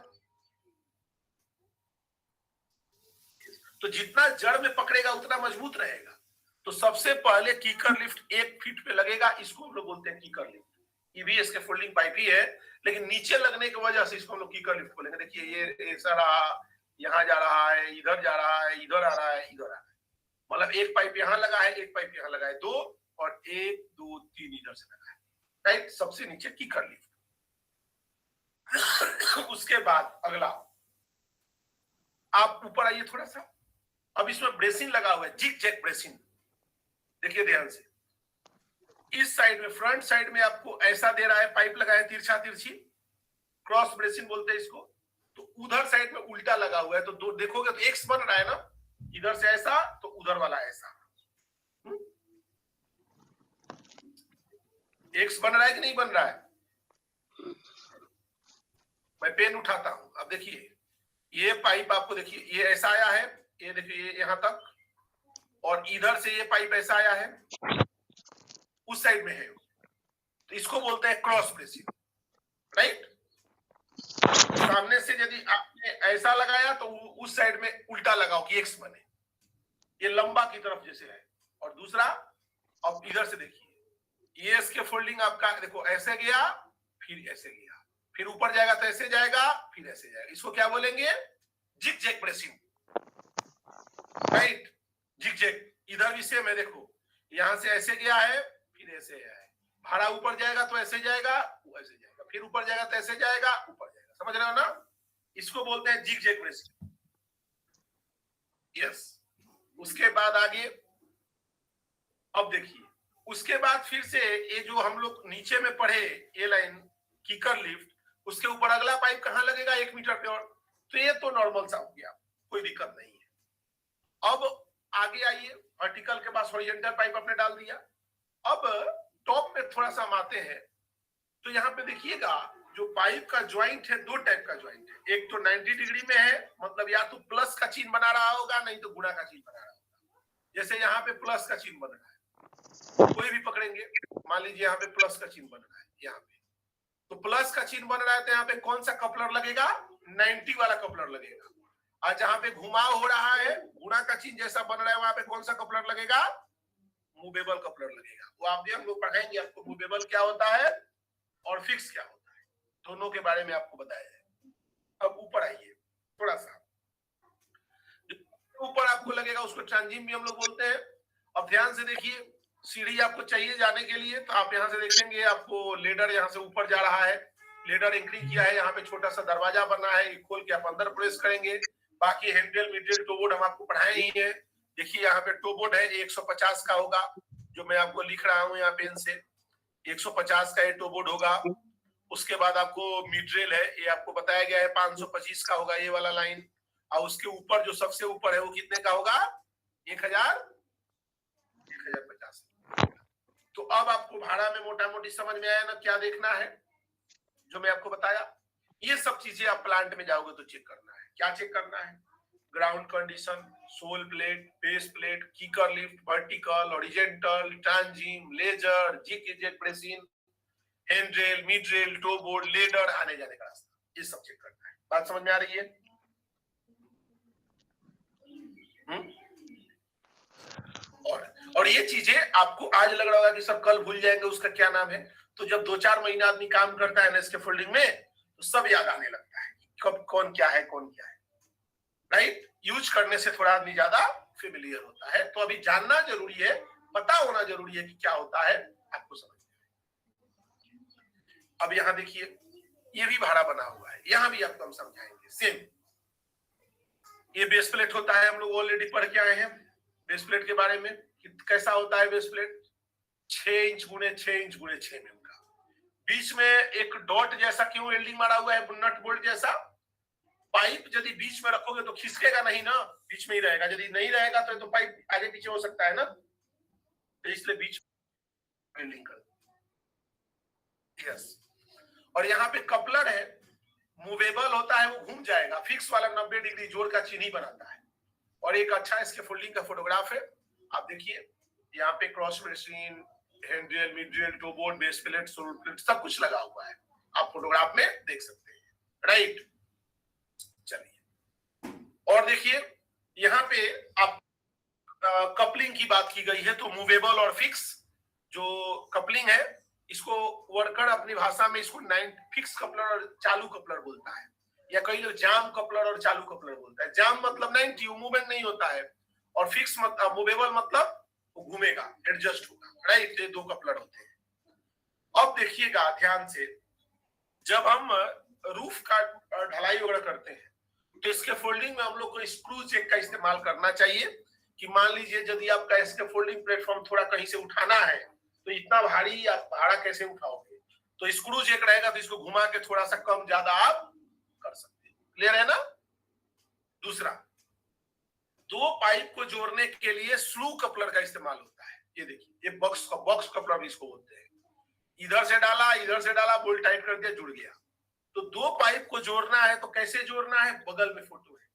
तो जितना जड़ में पकड़ेगा उतना मजबूत रहेगा। तो सबसे पहले कीकर लिफ्ट 1 फीट पे लगेगा, इसको हम लोग बोलते हैं कीकर लिफ्ट। ये भी इसके फोल्डिंग पाइप ही है, लेकिन नीचे लगने की वजह से इसको हम लोग कीकर लिफ्ट बोलेंगे। देखिए ये ऐसा रहा, यहाँ जा रहा है, इधर जा रहा है, इधर आ रहा है, इधर आ रहा है, मतलब एक पाइप यहाँ लगा है, एक पाइप यहाँ लगा है, 2 और 1 2 3 इधर से लगा है, राइट। सबसे नीचे कीकर लिफ्ट। उसके बाद अगला, आप ऊपर आइए थोड़ा सा। अब इसमें ब्रेसिंग लगा हुआ है, जिग जैग ब्रेसिंग। देखिए ध्यान से, इस साइड में, फ्रंट साइड में आपको ऐसा दे रहा है, पाइप लगा है तिरछा तिरछी, क्रॉस ब्रेसिंग बोलते हैं इसको। तो उधर साइड में उल्टा लगा हुआ है, तो दो देखोगे तो एक्स बन रहा है ना, इधर से ऐसा तो उधर वाला ऐसा। एक्स बन रहा है कि नहीं बन रहा है। मैं पेन उठाता हूं, अब देखिए ये पाइप आपको देखिए, ये ऐसा आया है, ये देखिए ये यहां तक, और इधर से ये पाइप ऐसा आया है, उस साइड में है, तो इसको बोलते हैं क्रॉस ब्रेसिंग, राइट। सामने से यदि आपने ऐसा लगाया तो उस साइड में उल्टा लगाओ कि एक्स बने, ये लंबा की तरफ जैसे है। और दूसरा, अब इधर से देखिए, ये इसके फोल्डिंग आपका देखो, ऐसे गया फिर ऐसे गया, फिर ऊपर जाएगा तो ऐसे जाएगा, फिर ऐसे जाएगा, इसको क्या बोलेंगे, zig zag bracing, right. Zig zag इधर भी सेम है, देखो यहां से ऐसे गया है, फिर ऐसे है, भाड़ा ऊपर जाएगा तो ऐसे जाएगा, वो ऐसे जाएगा, फिर ऊपर जाएगा तो ऐसे जाएगा, ऊपर जाएगा, समझ रहे हो ना। इसको बोलते हैं जिग जैग ब्रेसिंग, यस। उसके बाद आगे, अब देखिए, उसके बाद फिर से ये जो हम लोग नीचे में पढ़े ये लाइन कीकर लिफ्ट, उसके ऊपर अगला पाइप कहां लगेगा, 1 मीटर पे। और तो ये तो नॉर्मल सा हो गया, कोई दिक्कत नहीं है। अब आगे आइए, वर्टिकल के पास हॉरिजॉन्टल पाइप आपने डाल दिया। अब टॉप में थोड़ा सा हम आते हैं, तो यहाँ पे देखिएगा जो पाइप का ज्वाइंट है, 2 टाइप का ज्वाइंट है। एक तो 90 डिग्री में है, मतलब या तो प्लस का चिन्ह बना रहा होगा, नहीं तो गुणा का चिन्ह बना रहा होगा। जैसे यहाँ पे प्लस का चिन्ह बन रहा है, कोई भी पकड़ेंगे, मान लीजिए यहाँ पे प्लस का चिन्ह बन रहा है, यहाँ पे तो प्लस का चिन्ह बन रहा है, तो यहाँ पे कौन सा कपलर लगेगा, 90 वाला कपलर लगेगा। और जहां पे घुमाव हो रहा है, गुणा का चिन्ह जैसा बन रहा है, वहां पे कौन सा कपलर लगेगा, मूवेबल कपलर लगेगा। वो आप भी हम लोग पढ़ाएंगे आपको, मूवेबल क्या होता है और फिक्स क्या होता है, दोनों के बारे में आपको बताया जाए। अब ऊपर आइए थोड़ा सा, ऊपर आपको लगेगा उसको ट्रांजिम भी हम लोग बोलते हैं। अब ध्यान से देखिए, सीढ़ी आपको चाहिए जाने के लिए, तो आप यहाँ से देखेंगे आपको लेडर यहाँ से ऊपर जा रहा है, लेडर एंट्री किया है, यहाँ पे छोटा सा दरवाजा बना है, खोल के आप अंदर प्रवेश करेंगे। बाकी हैंडल मिडल टोबोर्ड हम आपको पढ़ाए ही है। देखिए यहाँ पे टोबोर्ड है, 150 का होगा, जो मैं आपको लिख रहा हूँ यहाँ पेन से, 150 का ये टोबोर्ड होगा। उसके बाद आपको मिड्रेल है, ये आपको बताया गया है 525 का होगा ये वाला लाइन। और उसके ऊपर जो सबसे ऊपर है वो कितने का होगा, 1050। तो अब आपको भाड़ा में मोटा मोटी समझ में आया ना, क्या देखना है जो मैं आपको बताया। ये सब चीजें आप प्लांट में जाओगे तो चेक करना है। क्या चेक करना है, ground condition, sole plate, base plate, kicker lift, vertical, horizontal, transom, ledger, zig zag bracing, handrail, midrail, toe board, ladder, आने जाने का रास्ता, ये सब चेक करना है। बात समझ में आ रही है। और ये चीजें आपको आज लग रहा होगा कि सर कल भूल जाएंगे, उसका क्या नाम है। तो जब 2-4 महीना आदमी काम करता है एनएसके फोल्डिंग में तो सब याद आने लगता है कब कौन क्या है, कौन क्या है, राइट। यूज करने से थोड़ा आदमी ज्यादा फेमिलियर होता है। तो अभी जानना जरूरी है, पता होना जरूरी है कि क्या होता है, आपको समझ। अब यहां देखिए ये भी भाड़ा बना हुआ है, यहां भी आपको हम समझाएंगे सेम। ये बेस प्लेट होता है, हम लोग ऑलरेडी पढ़ के आए हैं बेस प्लेट के बारे में कि कैसा होता है बेस प्लेट। 6 इंच गुणे 6 इंच गुणे 6 में का बीच में एक डॉट जैसा क्यों वेल्डिंग मारा हुआ है, नट बोल्ट जैसा। पाइप यदि बीच में रखोगे तो खिसकेगा नहीं ना, बीच में ही रहेगा। यदि नहीं रहेगा तो पाइप आगे पीछे हो सकता है ना, तो इसलिए बीच में वेल्डिंग कर दो। यस। और यहाँ पे कपलर है, मूवेबल होता है, वो घूम जाएगा। फिक्स वाला 90 डिग्री जोड़ का चिन्ह बनाता है। और एक अच्छा इसके फोल्डिंग का फोटोग्राफ है, आप देखिए यहाँ पे cross machine, handle, midrail, toe board, base plate, sole plate सब कुछ लगा हुआ है, आप फोटोग्राफ में देख सकते हैं, राइट। चलिए और देखिए यहाँ पे आप कपलिंग की बात की गई है, तो मूवेबल और फिक्स जो कपलिंग है, इसको वर्कर अपनी भाषा में इसको फिक्स कपलर और चालू कपलर बोलता है, या कई लोग जाम कपलर और चालू कपलर बोलता है। जाम मतलब 90 मूवमेंट नहीं होता है, और फिक्स मतलब मूवेबल मतलब वो घूमेगा, एडजस्ट होगा, राइट। ये 2 कपलर होते हैं। अब देखिएगा ध्यान से, जब हम रूफ का ढलाई वगैरह करते हैं तो इसके फोल्डिंग में हम लोग को स्क्रू चेक का इस्तेमाल करना चाहिए कि मान लीजिए यदि आपका इसके फोल्डिंग प्लेटफॉर्म थोड़ा कहीं से उठाना है तो इतना भारी आप भाड़ा कैसे उठाओगे, तो स्क्रू चेक रहेगा तो इसको घुमा के थोड़ा सा कम ज्यादा आप कर सकते हैं। क्लियर है ना। दूसरा, 2 पाइप को जोड़ने के लिए स्लू कपलर का इस्तेमाल होता है। ये देखिए, ये बॉक्स कपलर भी इसको बोलते हैं। इधर से डाला, बोल्ट टाइट कर दिया, जुड़ गया। तो 2 पाइप को जोड़ना है तो कैसे जोड़ना है, बगल में फोटो है,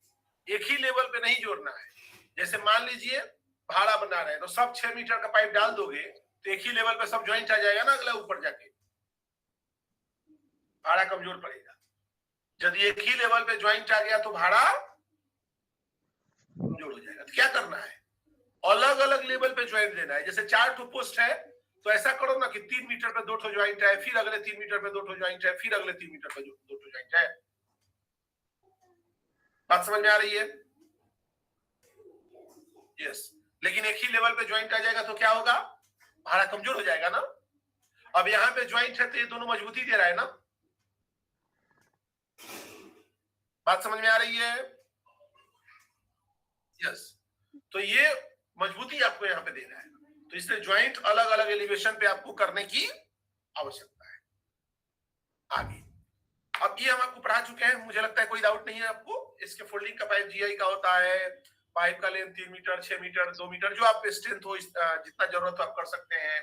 एक ही लेवल पे नहीं जोड़ना है। जैसे मान लीजिए भाड़ा बना रहे हैं तो सब 6 मीटर का पाइप डाल दोगे तो एक ही लेवल पे सब ज्वाइंट आ जाएगा ना, अगला ऊपर जाके भाड़ा कमजोर पड़ेगा। यदि एक ही लेवल पे ज्वाइंट आ गया तो भाड़ा कमजोर हो जाएगा। तो क्या करना है, अलग अलग लेवल पे ज्वाइंट देना है। जैसे 4 ठो पोस्ट है तो ऐसा करो ना कि 3 मीटर पे 2 ठो ज्वाइंट है, फिर अगले 3 मीटर पे 2 ठो ज्वाइंट है, फिर अगले 3 मीटर पे 2 ठो ज्वाइंट है। बात समझ में आ रही है। यस। लेकिन एक ही लेवल पे ज्वाइंट आ जाएगा तो क्या होगा, भाड़ा कमजोर हो जाएगा ना। अब यहाँ पे ज्वाइंट है तो ये दोनों मजबूती दे रहा है ना। बात समझ में आ रही है। यस। तो ये मजबूती आपको यहाँ पे देना है, तो इसलिए ज्वाइंट अलग अलग एलिवेशन पे आपको करने की आवश्यकता है। आगे अब ये हम आपको पढ़ा चुके हैं, मुझे लगता है कोई डाउट नहीं है आपको। इसके फोल्डिंग का पाइप जीआई का होता है, पाइप का लेंथ 3 मीटर, 6 मीटर, 2 मीटर, जो आप स्ट्रेंथ हो जितना जरूरत हो आप कर सकते हैं।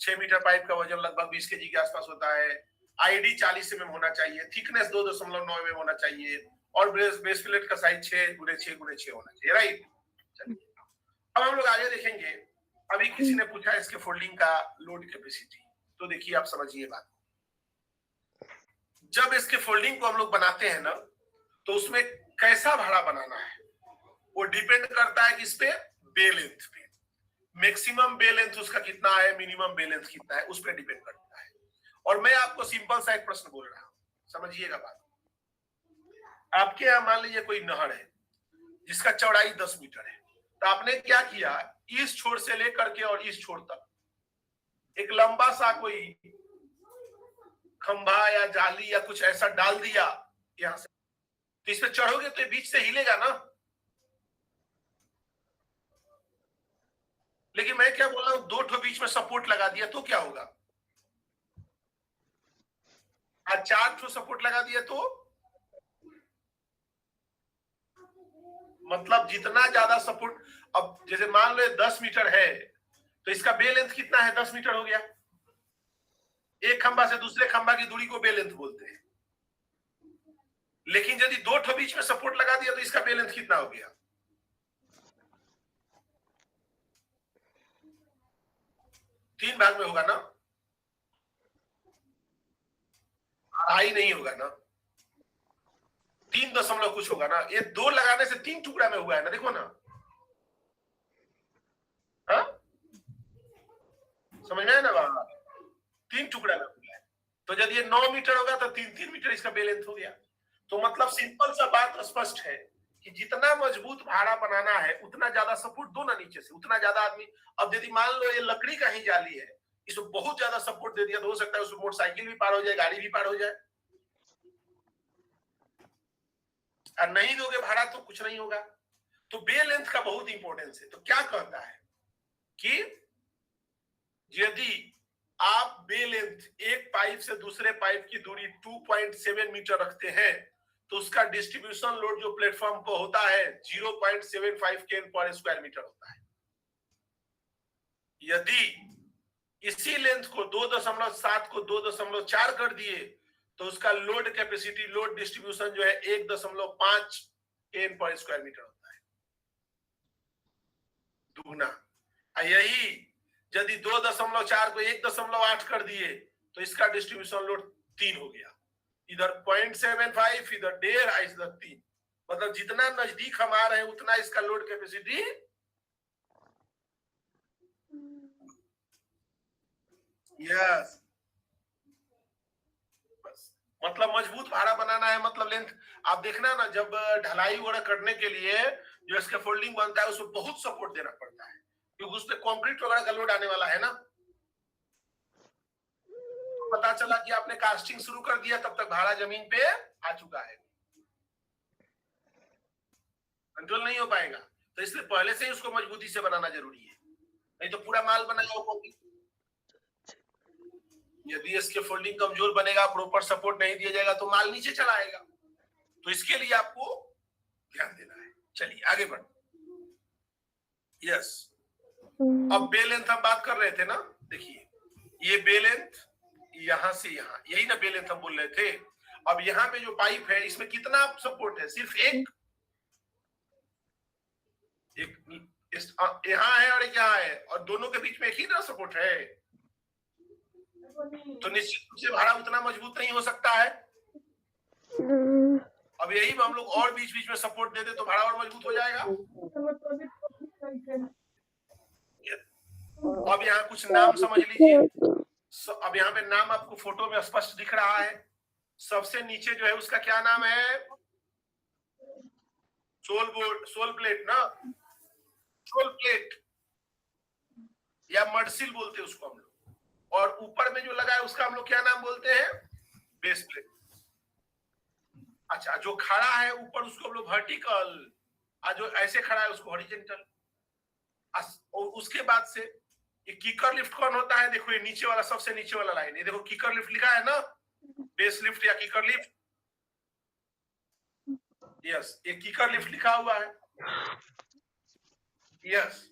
6 मीटर पाइप का वजन लगभग 20 केजी के आसपास होता है। आईडी 40 mm होना चाहिए, थिकनेस 2.9 mm होना चाहिए, और बेस प्लेट का साइज 6 गुणे 6 गुणे 6 होना चाहिए, राइट। अब हम लोग आगे देखेंगे। अभी किसी ने पूछा इसके फोल्डिंग का लोड कैपेसिटी, तो देखिए आप समझिए बात। जब इसके फोल्डिंग को हम लोग बनाते हैं ना तो उसमें कैसा भाड़ा बनाना है वो डिपेंड करता है किस पे, बे लेंथ पे। मैक्सिमम बे लेंथ उसका कितना है, मिनिमम बे लेंथ कितना है, उस पर डिपेंड करता है। और मैं आपको सिंपल सा एक प्रश्न बोल रहा हूं, समझिएगा बात। आपके यहां मान लीजिए कोई नहर है जिसका चौड़ाई 10 मीटर है, तो आपने क्या किया, इस छोर से लेकर के और इस छोर तक एक लंबा सा कोई खंभा या जाली या कुछ ऐसा डाल दिया यहां से, तो इस पे चढ़ोगे तो ये बीच से हिलेगा ना। लेकिन मैं क्या बोल रहा हूं, 2 ठो बीच में सपोर्ट लगा दिया तो क्या होगा, आज 4 ठो सपोर्ट लगा दिया तो मतलब जितना ज्यादा सपोर्ट। अब जैसे मान लो 10 मीटर है तो इसका बे लेंथ कितना है, 10 मीटर हो गया। एक खंभा से दूसरे खंभा की दूरी को बे लेंथ बोलते हैं। लेकिन यदि 2 ठो बीच में सपोर्ट लगा दिया तो इसका बे लेंथ कितना हो गया, 3 भाग में होगा ना, 2.5 नहीं होगा ना, 3 दशमलव कुछ होगा ना। ये 2 लगाने से 3 टुकड़ा में हुआ है ना, देखो ना। हाँ समझ में है ना वहां, 3 टुकड़ा में खुला है। तो जब ये 9 मीटर होगा तो 3-3 मीटर इसका बे लेंथ हो गया। तो मतलब सिंपल सा बात स्पष्ट है कि जितना मजबूत भाड़ा बनाना है उतना ज्यादा सपोर्ट दो ना नीचे से, उतना ज्यादा आदमी। अब यदि मान लो ये लकड़ी का ही जाली है, इसको बहुत ज्यादा सपोर्ट दे दिया तो हो सकता है उसमें मोटरसाइकिल भी पार हो जाए, गाड़ी भी पार हो जाए। और नहीं दोगे भाड़ा तो कुछ नहीं होगा। तो बे लेंथ का बहुत इंपॉर्टेंस है। तो क्या कहता है कि यदि आप बे लेंथ एक पाइप से दूसरे पाइप की दूरी 2.7 मीटर रखते हैं तो उसका डिस्ट्रीब्यूशन लोड जो प्लेटफॉर्म पर होता है 0.75 केन पर स्क्वायर मीटर होता है। यदि इसी लेंथ को 2.7 को 2.4 कर दिए तो उसका लोड कैपेसिटी, लोड डिस्ट्रीब्यूशन जो है 1.5 केन पर स्क्वायर मीटर होता है, दुगना। यही यदि 2.4 को 1.8 कर दिए तो इसका डिस्ट्रीब्यूशन लोड 3 हो गया। इधर 0.75, इधर 1.5, इधर 3। मतलब जितना नजदीक हम आ रहे हैं उतना इसका लोड कैपेसिटी यस। बस मतलब मजबूत भाड़ा बनाना है, मतलब लेंथ। आप देखना ना, जब ढलाई वगैरह करने के लिए जो इसका फोल्डिंग बनता है उसमें बहुत सपोर्ट देना पड़ता है क्योंकि उस पर कंक्रीट वगैरह का लोड आने वाला है ना। पता चला कि आपने कास्टिंग शुरू कर दिया तब तक भाड़ा जमीन पे आ चुका है, कंट्रोल नहीं हो पाएगा। तो इसलिए पहले से ही उसको मजबूती से बनाना जरूरी है, नहीं तो पूरा माल बनाया होगा। यदि इसके फोल्डिंग कमजोर बनेगा, प्रॉपर सपोर्ट नहीं दिया जाएगा तो माल नीचे चला आएगा। तो इसके लिए आपको ध्यान देना है। चलिए आगे बढ़। यस, अब बे लेंथ हम बात कर रहे थे ना, देखिए ये बे लेंथ यहां से यहां, यही ना बे लेंथ हम बोल रहे थे। अब यहाँ पे जो पाइप है इसमें कितना सपोर्ट है? सिर्फ एक यहाँ है और एक यहाँ है, और दोनों के बीच में एक ही ना सपोर्ट है। तो निश्चित रूप से भाड़ा उतना मजबूत नहीं हो सकता है। अब यही में हम लोग और बीच बीच में सपोर्ट दे दे तो भाड़ा और मजबूत हो जाएगा। अब यहाँ कुछ नाम समझ लीजिए। अब यहाँ पे नाम आपको फोटो में स्पष्ट दिख रहा है। सबसे नीचे जो है उसका क्या नाम है? सोल बोर्ड, सोल प्लेट ना, सोल प्लेट या मडसिल बोलते हैं उसको हम लोग। और ऊपर में जो लगा है उसका हम लोग क्या नाम बोलते हैं? Base plate. अच्छा, जो खड़ा है ऊपर उसको हम लोग वर्टिकल, और जो ऐसे खड़ा है उसको हॉरिजॉन्टल। और उसके बाद से ये किकर लिफ्ट कौन होता है? देखो ये नीचे वाला, सबसे नीचे वाला लाइन, ये देखो किकर लिफ्ट लिखा है ना, बेस लिफ्ट या किकर लिफ्ट। यस, ये किकर लिफ्ट लिखा हुआ है। यस,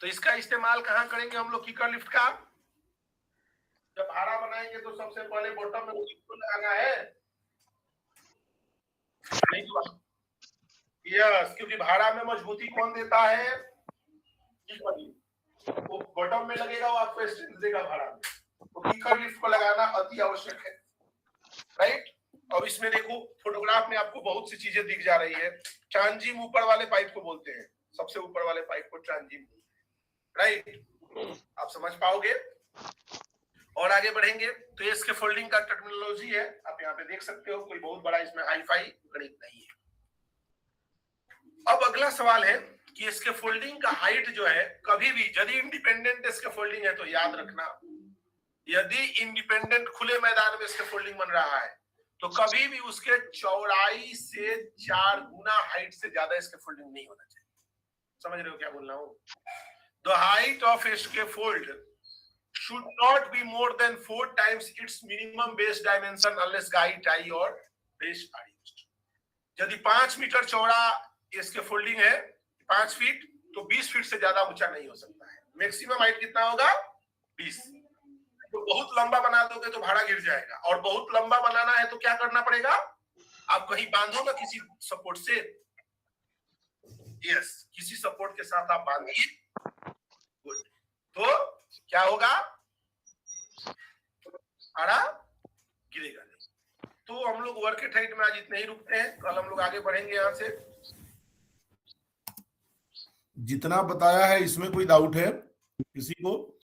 तो इसका इस्तेमाल कहां करेंगे हम लोग किकर लिफ्ट का? जब भाड़ा बनाएंगे तो सबसे पहले बॉटम में उसको लगाना है, नहीं तो यस, क्योंकि भाड़ा में मजबूती कौन देता है? वो बॉटम में लगेगा, वो आपको स्ट्रेंथ देगा भाड़ा में। तो किकर लिफ्ट को लगाना अति आवश्यक है, राइट। अब इसमें देखो फोटोग्राफ में आपको बहुत सी चीजें दिख जा रही है। ट्रांजिम ऊपर वाले पाइप को बोलते हैं, सबसे ऊपर वाले पाइप को ट्रांजिम, राइट। आप समझ पाओगे। और आगे बढ़ेंगे तो इसके फोल्डिंग का टेक्नोलॉजी है, आप यहाँ पे देख सकते हो, कोई बहुत बड़ा इसमें हाई फाई गणित नहीं है। अब अगला सवाल है कि इसके फोल्डिंग का हाइट जो है, कभी भी यदि इंडिपेंडेंट इसके फोल्डिंग है तो याद रखना, यदि इंडिपेंडेंट खुले मैदान में इसके फोल्डिंग बन रहा है तो कभी भी उसके चौड़ाई से 4 गुना हाइट से ज्यादा इसके फोल्डिंग नहीं होना चाहिए। समझ रहे हो क्या बोल रहा हूँ? द हाइट ऑफ इसके fold should not be more than 4 times its minimum base dimension unless guide tie or base are used. यदि 5 मीटर चौड़ा इसके फोल्डिंग है, 5 फीट, तो 20 फीट से ज्यादा ऊंचा नहीं हो सकता है। मैक्सिमम हाइट कितना होगा? 20। तो बहुत लंबा बना दोगे तो भाड़ा गिर जाएगा, और बहुत लंबा बनाना है तो क्या करना पड़ेगा? आप कहीं बांधो ना किसी सपोर्ट से, यस, किसी सपोर्ट के साथ आप बांधिए, तो क्या होगा? भाड़ा गिरेगा नहीं। तो हम लोग वर्क एट हाइट में आज इतने ही रुकते हैं, कल हम लोग आगे बढ़ेंगे यहाँ से। जितना बताया है इसमें कोई डाउट है किसी को?